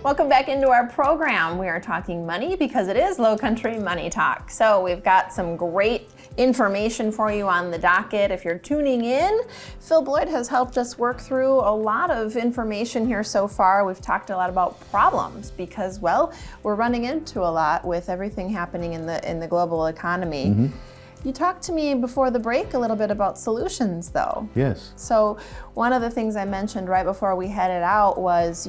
Welcome back into our program. We are talking money because it is Lowcountry Money Talk. So we've got some great information for you on the docket. If you're tuning in, Phil Bloyd has helped us work through a lot of information here so far. We've talked a lot about problems because, well, we're running into a lot with everything happening in the global economy. Mm-hmm. You talked to me before the break a little bit about solutions, though. Yes. So one of the things I mentioned right before we headed out was,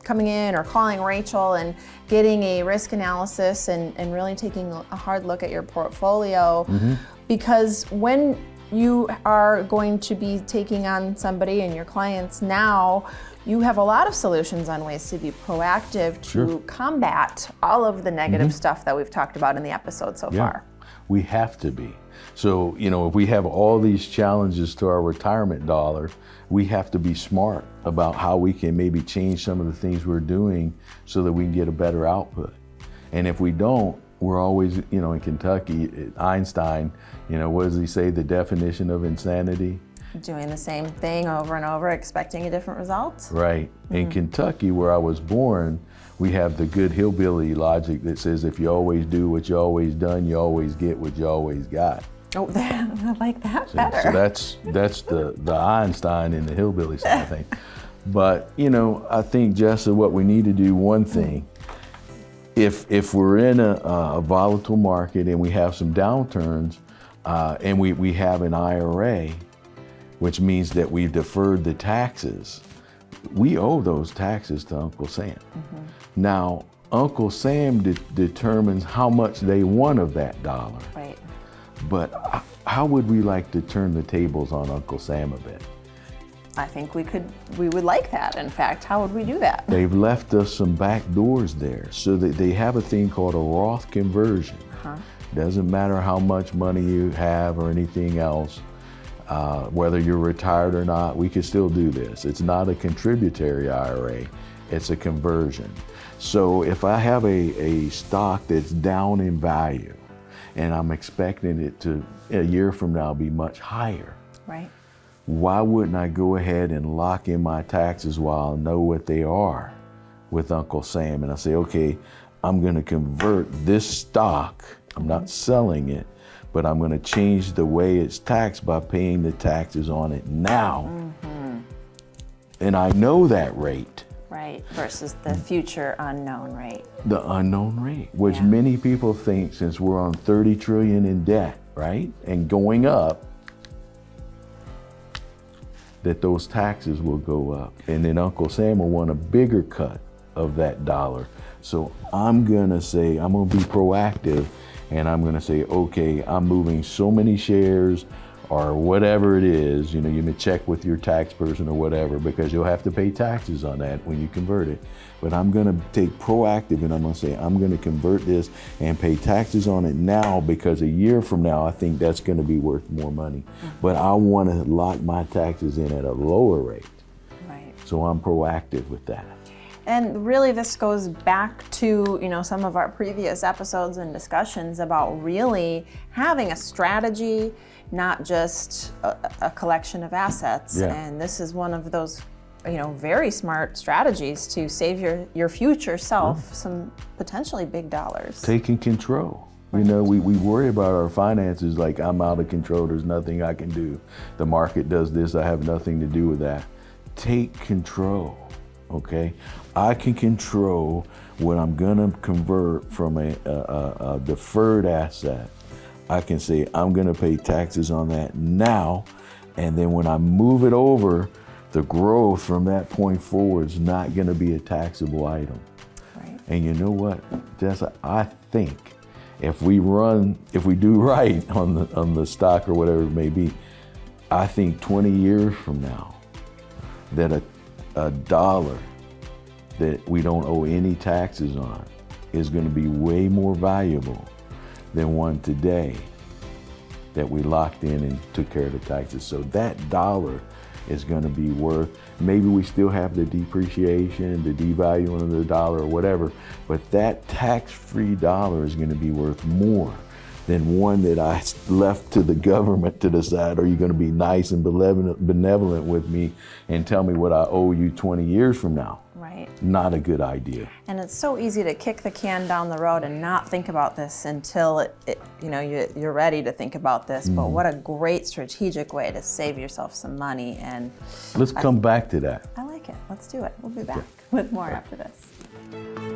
coming in or calling Rachel and getting a risk analysis and really taking a hard look at your portfolio. Mm-hmm. Because when you are going to be taking on somebody and your clients now, you have a lot of solutions on ways to be proactive to combat all of the negative stuff that we've talked about in the episode so far. We have to be. So, if we have all these challenges to our retirement dollar, we have to be smart about how we can maybe change some of the things we're doing so that we can get a better output. And if we don't, we're always, in Kentucky, Einstein, what does he say, the definition of insanity? Doing the same thing over and over, expecting a different result. Right. In Kentucky, where I was born, we have the good hillbilly logic that says if you always do what you always done, you always get what you always got. Oh, I like that better. So that's the Einstein in the hillbilly side of thing. But, I think, Jessa, what we need to do, one thing, if we're in a volatile market and we have some downturns and we have an IRA, which means that we've deferred the taxes, we owe those taxes to Uncle Sam. Mm-hmm. Now, Uncle Sam determines how much they want of that dollar. Right. But how would we like to turn the tables on Uncle Sam a bit? I think we would like that. In fact, how would we do that? They've left us some back doors there so that they have a thing called a Roth conversion. Uh-huh. Doesn't matter how much money you have or anything else, whether you're retired or not, we can still do this. It's not a contributory IRA, it's a conversion. So if I have a stock that's down in value and I'm expecting it to, a year from now, be much higher, right? Why wouldn't I go ahead and lock in my taxes while I know what they are with Uncle Sam? And I say, okay, I'm gonna convert this stock, I'm not selling it, but I'm gonna change the way it's taxed by paying the taxes on it now. Mm-hmm. And I know that rate. Right, versus the future unknown rate. The unknown rate, which many people think, since we're on 30 trillion in debt, right? And going up, that those taxes will go up. And then Uncle Sam will want a bigger cut of that dollar. So I'm gonna say, I'm gonna be proactive, and I'm gonna say, okay, I'm moving so many shares or whatever it is, you may check with your tax person or whatever, because you'll have to pay taxes on that when you convert it. But I'm gonna take proactive and I'm gonna say, I'm gonna convert this and pay taxes on it now, because a year from now, I think that's gonna be worth more money. But I wanna lock my taxes in at a lower rate. Right. So I'm proactive with that. And really this goes back to, some of our previous episodes and discussions about really having a strategy, not just a collection of assets. Yeah. And this is one of those, very smart strategies to save your future self some potentially big dollars. Taking control. We worry about our finances like I'm out of control, there's nothing I can do. The market does this, I have nothing to do with that. Take control, okay? I can control what I'm gonna convert from a deferred asset. I can say, I'm gonna pay taxes on that now, and then when I move it over, the growth from that point forward is not gonna be a taxable item. Right. And you know what, Jessa, I think if we do right on the stock or whatever it may be, I think 20 years from now, that a dollar that we don't owe any taxes on is gonna be way more valuable than one today that we locked in and took care of the taxes. So that dollar is gonna be worth, maybe we still have the depreciation, the devaluing of the dollar or whatever, but that tax-free dollar is gonna be worth more than one that I left to the government to decide, are you gonna be nice and benevolent with me and tell me what I owe you 20 years from now? Right. Right. Not a good idea. And it's so easy to kick the can down the road and not think about this until you're ready to think about this. But what a great strategic way to save yourself some money. And let's come back to that. I like it. Let's do it. We'll be back with more after this.